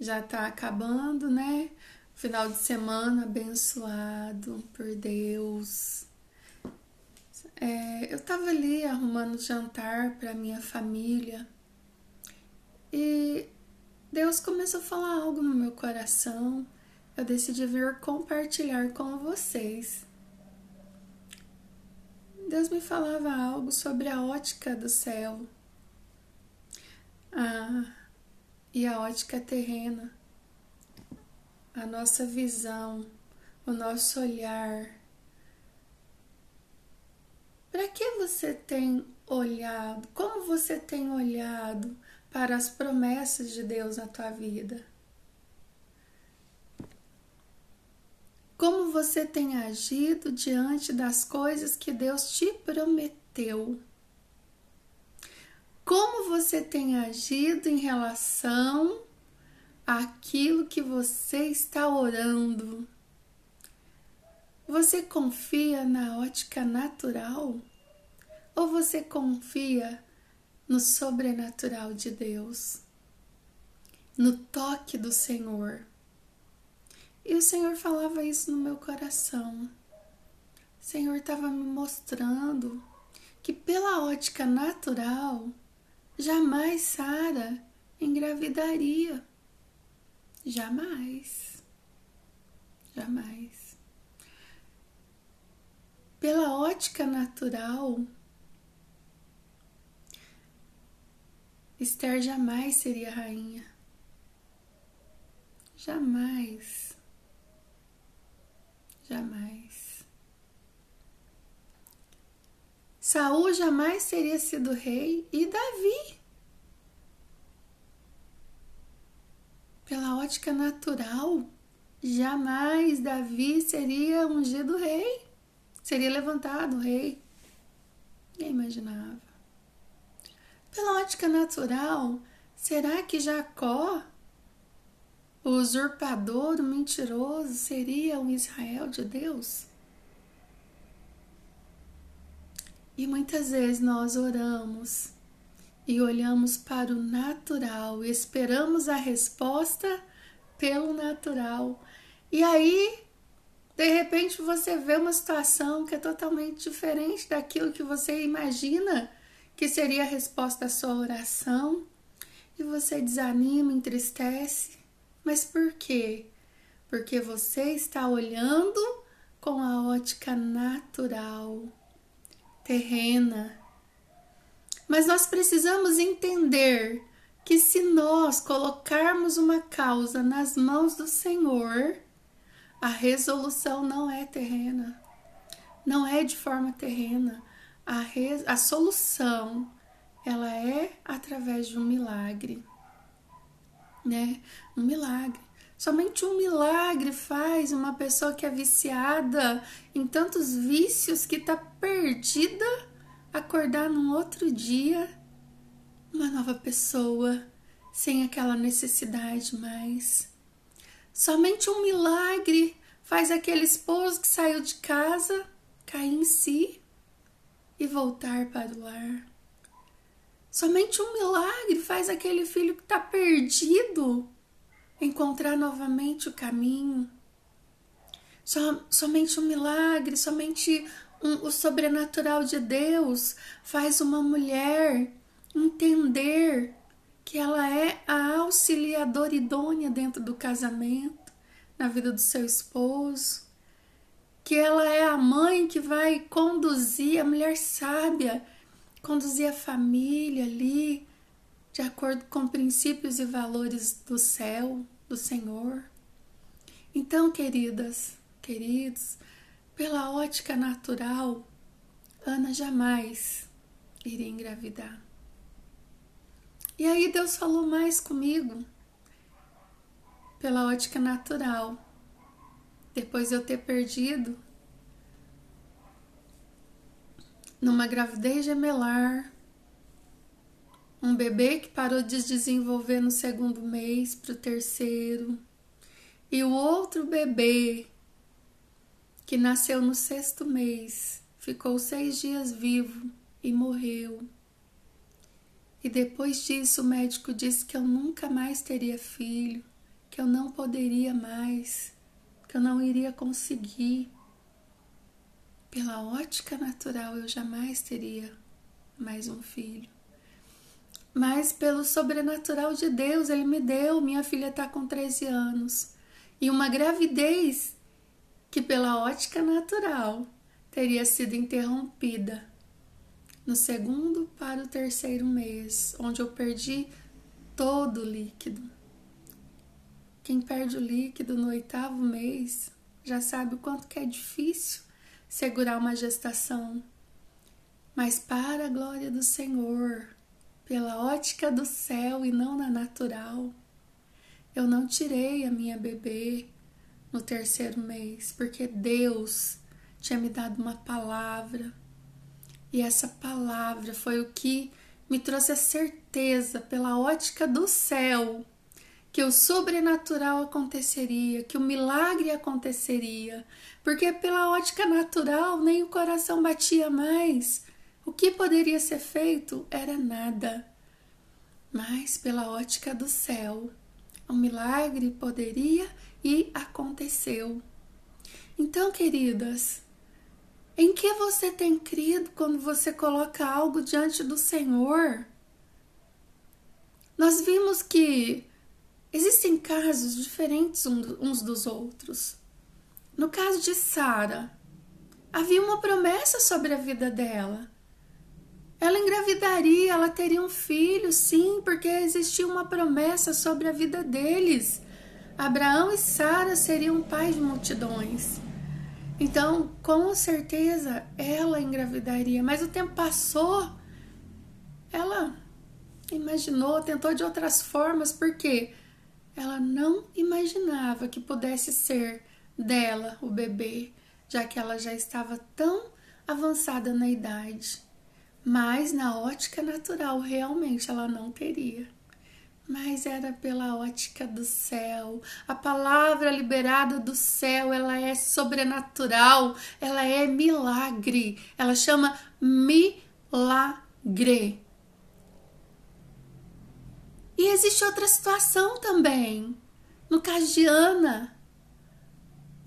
já tá acabando, né? Final de semana abençoado por Deus. Eu tava ali arrumando jantar para minha família e Deus começou a falar algo no meu coração. Eu decidi vir compartilhar com vocês. Deus me falava algo sobre a ótica do céu e a ótica terrena, a nossa visão, o nosso olhar. Para que você tem olhado? Como você tem olhado para as promessas de Deus na tua vida? Como você tem agido diante das coisas que Deus te prometeu? Como você tem agido em relação àquilo que você está orando? Você confia na ótica natural? Ou você confia no sobrenatural de Deus? No toque do Senhor? E o Senhor falava isso no meu coração. O Senhor estava me mostrando que pela ótica natural, jamais Sara engravidaria. Jamais. Jamais. Pela ótica natural, Esther jamais seria rainha. Jamais. Jamais. Saul jamais teria sido rei e Davi. Pela ótica natural, jamais Davi seria ungido rei. Seria levantado rei. Ninguém imaginava. Pela ótica natural, será que Jacó, o usurpador, o mentiroso, seria o Israel de Deus? E muitas vezes nós oramos e olhamos para o natural e esperamos a resposta pelo natural. E aí, de repente, você vê uma situação que é totalmente diferente daquilo que você imagina que seria a resposta à sua oração, e você desanima, entristece. Mas por quê? Porque você está olhando com a ótica natural, terrena. Mas nós precisamos entender que se nós colocarmos uma causa nas mãos do Senhor, a resolução não é terrena, não é de forma terrena. A solução, ela é através de um milagre, né? Um milagre. Somente um milagre faz uma pessoa que é viciada em tantos vícios, que está perdida, acordar num outro dia uma nova pessoa, sem aquela necessidade mais. Somente um milagre faz aquele esposo que saiu de casa cair em si e voltar para o lar. Somente um milagre faz aquele filho que está perdido encontrar novamente o caminho. Somente um milagre, somente o sobrenatural de Deus faz uma mulher entender que ela é a auxiliadora idônea dentro do casamento, na vida do seu esposo, que ela é a mãe que vai conduzir, a mulher sábia, conduzir a família ali, de acordo com princípios e valores do céu, do Senhor. Então, queridas, queridos, pela ótica natural, Ana jamais iria engravidar. E aí Deus falou mais comigo, pela ótica natural. Depois de eu ter perdido numa gravidez gemelar, um bebê que parou de desenvolver no segundo mês para o terceiro, e o outro bebê que nasceu no sexto mês, ficou 6 dias vivo e morreu. E depois disso o médico disse que eu nunca mais teria filho, que eu não poderia mais, que eu não iria conseguir. Pela ótica natural, eu jamais teria mais um filho. Mas pelo sobrenatural de Deus, Ele me deu. Minha filha está com 13 anos. E uma gravidez que pela ótica natural teria sido interrompida no segundo para o terceiro mês, onde eu perdi todo o líquido. Quem perde o líquido no 8º mês já sabe o quanto que é difícil segurar uma gestação. Mas para a glória do Senhor, pela ótica do céu e não na natural, eu não tirei a minha bebê no 3º mês, porque Deus tinha me dado uma palavra. E essa palavra foi o que me trouxe a certeza, pela ótica do céu, que o sobrenatural aconteceria, que o milagre aconteceria. Porque pela ótica natural nem o coração batia mais. O que poderia ser feito era nada. Mas pela ótica do céu, o milagre poderia e aconteceu. Então, queridas, em que você tem crido quando você coloca algo diante do Senhor? Nós vimos que existem casos diferentes uns dos outros. No caso de Sara, havia uma promessa sobre a vida dela. Ela engravidaria, ela teria um filho, sim, porque existia uma promessa sobre a vida deles. Abraão e Sara seriam pais de multidões. Então, com certeza, ela engravidaria. Mas o tempo passou, ela imaginou, tentou de outras formas, porque ela não imaginava que pudesse ser dela o bebê, já que ela já estava tão avançada na idade. Mas na ótica natural, realmente ela não teria. Mas era pela ótica do céu. A palavra liberada do céu, ela é sobrenatural, ela é milagre. Ela chama milagre. E existe outra situação também. No caso de Ana,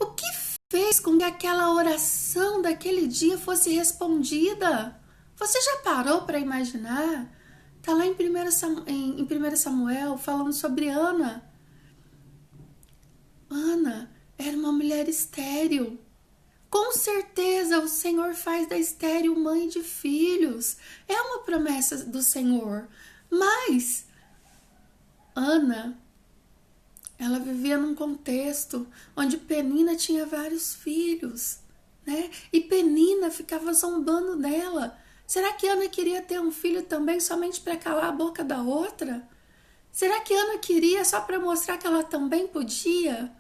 o que fez com que aquela oração daquele dia fosse respondida? Você já parou para imaginar? Está lá em 1 Samuel falando sobre Ana. Ana era uma mulher estéril. Com certeza o Senhor faz da estéril mãe de filhos. É uma promessa do Senhor. Mas Ana, ela vivia num contexto onde Penina tinha vários filhos, né? E Penina ficava zombando dela. Será que Ana queria ter um filho também somente para calar a boca da outra? Será que Ana queria só para mostrar que ela também podia?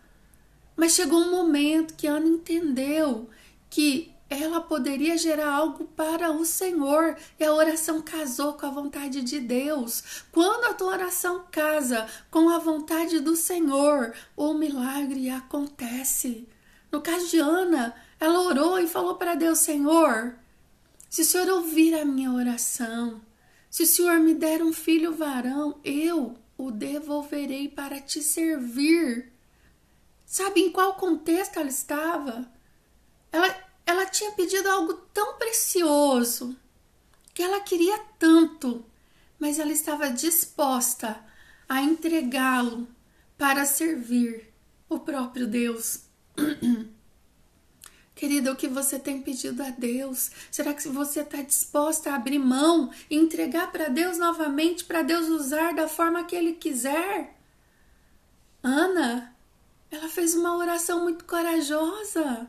Mas chegou um momento que Ana entendeu que ela poderia gerar algo para o Senhor, e a oração casou com a vontade de Deus. Quando a tua oração casa com a vontade do Senhor, o milagre acontece. No caso de Ana, ela orou e falou para Deus: Senhor, se o Senhor ouvir a minha oração, se o Senhor me der um filho varão, eu o devolverei para te servir. Sabe em qual contexto ela estava? Ela tinha pedido algo tão precioso, que ela queria tanto, mas ela estava disposta a entregá-lo para servir o próprio Deus. Querida, o que você tem pedido a Deus? Será que você está disposta a abrir mão e entregar para Deus novamente, para Deus usar da forma que Ele quiser? Ana, ela fez uma oração muito corajosa.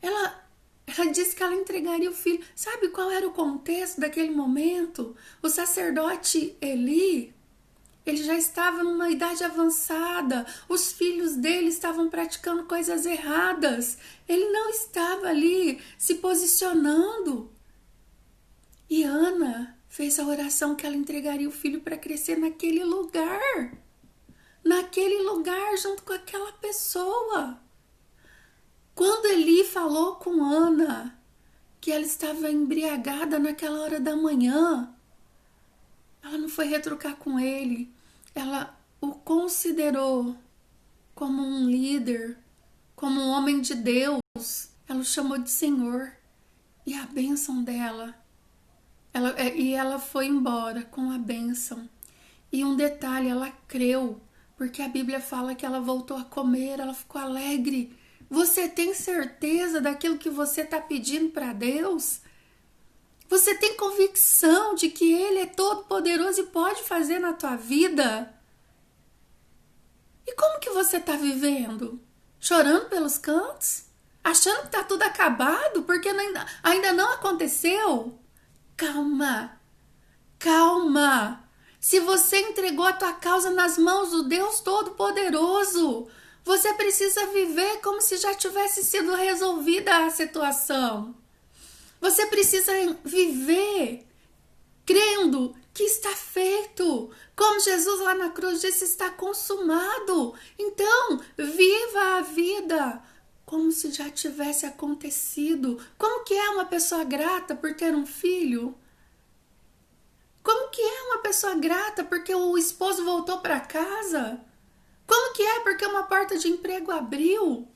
Ela disse que ela entregaria o filho. Sabe qual era o contexto daquele momento? O sacerdote Eli, ele já estava numa idade avançada, os filhos dele estavam praticando coisas erradas, ele não estava ali se posicionando. E Ana fez a oração que ela entregaria o filho para crescer naquele lugar junto com aquela pessoa. Quando Eli falou com Ana que ela estava embriagada naquela hora da manhã, ela não foi retrucar com ele. Ela o considerou como um líder, como um homem de Deus. Ela o chamou de Senhor. E a bênção dela, ela foi embora com a bênção. E um detalhe, ela creu, porque a Bíblia fala que ela voltou a comer, ela ficou alegre. Você tem certeza daquilo que você está pedindo para Deus? Você tem convicção de que Ele é todo poderoso e pode fazer na tua vida? E como que você está vivendo? Chorando pelos cantos? Achando que está tudo acabado porque ainda não aconteceu? Calma, calma. Se você entregou a tua causa nas mãos do Deus Todo-Poderoso, você precisa viver como se já tivesse sido resolvida a situação. Você precisa viver crendo que está feito. Como Jesus lá na cruz disse, está consumado. Então, viva a vida como se já tivesse acontecido. Como que é uma pessoa grata por ter um filho? Como que é uma pessoa grata porque o esposo voltou para casa? Como que é porque uma porta de emprego abriu?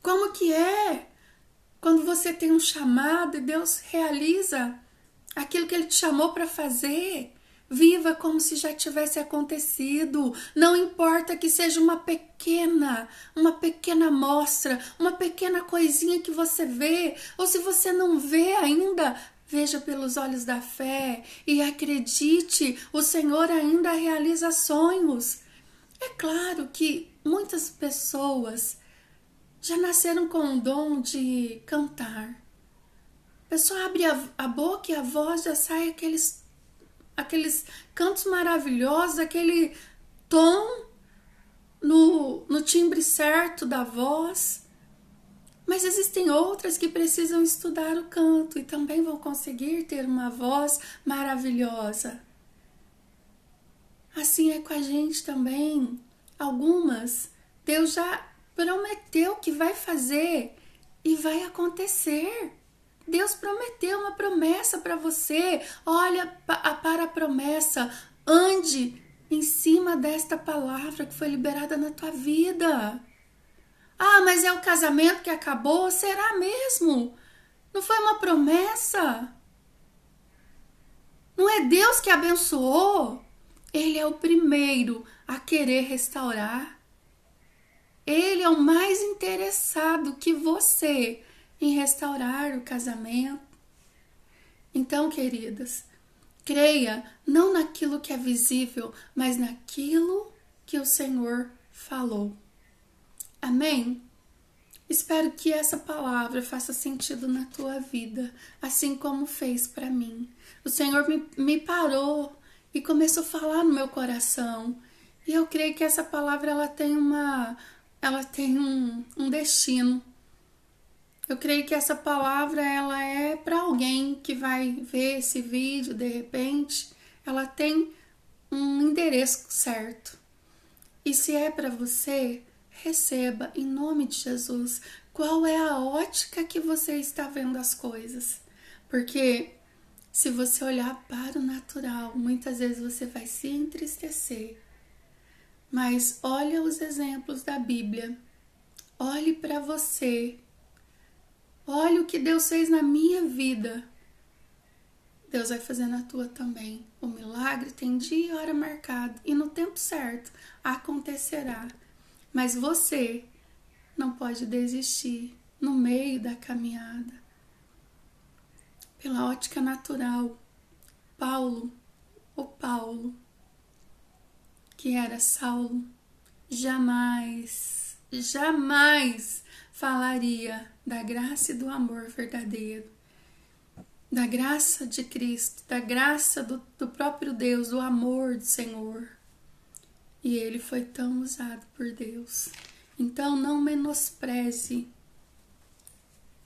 Como que é quando você tem um chamado e Deus realiza aquilo que Ele te chamou para fazer? Viva como se já tivesse acontecido. Não importa que seja uma pequena amostra, uma pequena coisinha que você vê, ou se você não vê ainda, veja pelos olhos da fé e acredite, o Senhor ainda realiza sonhos. É claro que muitas pessoas já nasceram com o dom de cantar. A pessoa abre a boca e a voz já sai aqueles cantos maravilhosos, aquele tom no timbre certo da voz. Mas existem outras que precisam estudar o canto e também vão conseguir ter uma voz maravilhosa. Assim é com a gente também. Algumas, Deus já prometeu que vai fazer e vai acontecer. Deus prometeu uma promessa para você. Olha para a promessa. Ande em cima desta palavra que foi liberada na tua vida. Ah, mas é o casamento que acabou? Será mesmo? Não foi uma promessa? Não é Deus que abençoou? Ele é o primeiro a querer restaurar. Ele é o mais interessado que você em restaurar o casamento. Então, queridas, creia não naquilo que é visível, mas naquilo que o Senhor falou. Amém? Espero que essa palavra faça sentido na tua vida, assim como fez para mim. O Senhor me parou e começou a falar no meu coração. E eu creio que essa palavra ela tem um destino. Eu creio que essa palavra ela é para alguém que vai ver esse vídeo de repente. Ela tem um endereço certo. E se é para você, receba em nome de Jesus. Qual é a ótica que você está vendo as coisas? Porque se você olhar para o natural, muitas vezes você vai se entristecer. Mas olha os exemplos da Bíblia. Olhe para você. Olha o que Deus fez na minha vida. Deus vai fazer na tua também. O milagre tem dia e hora marcado. E no tempo certo acontecerá. Mas você não pode desistir no meio da caminhada. Pela ótica natural, o Paulo, que era Saulo, jamais falaria da graça e do amor verdadeiro, da graça de Cristo, da graça do próprio Deus, do amor do Senhor. E ele foi tão usado por Deus. Então não menospreze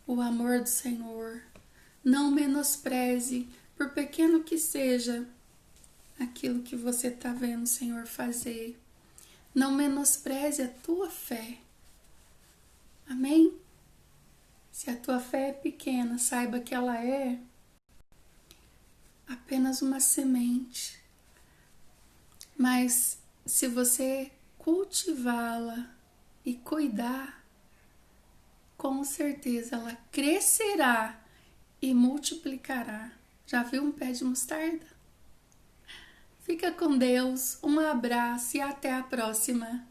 o amor do Senhor. Não menospreze, por pequeno que seja, aquilo que você está vendo o Senhor fazer. Não menospreze a tua fé. Amém? Se a tua fé é pequena, saiba que ela é apenas uma semente. mas se você cultivá-la e cuidar, com certeza ela crescerá e multiplicará. Já viu um pé de mostarda? Fica com Deus, um abraço e até a próxima.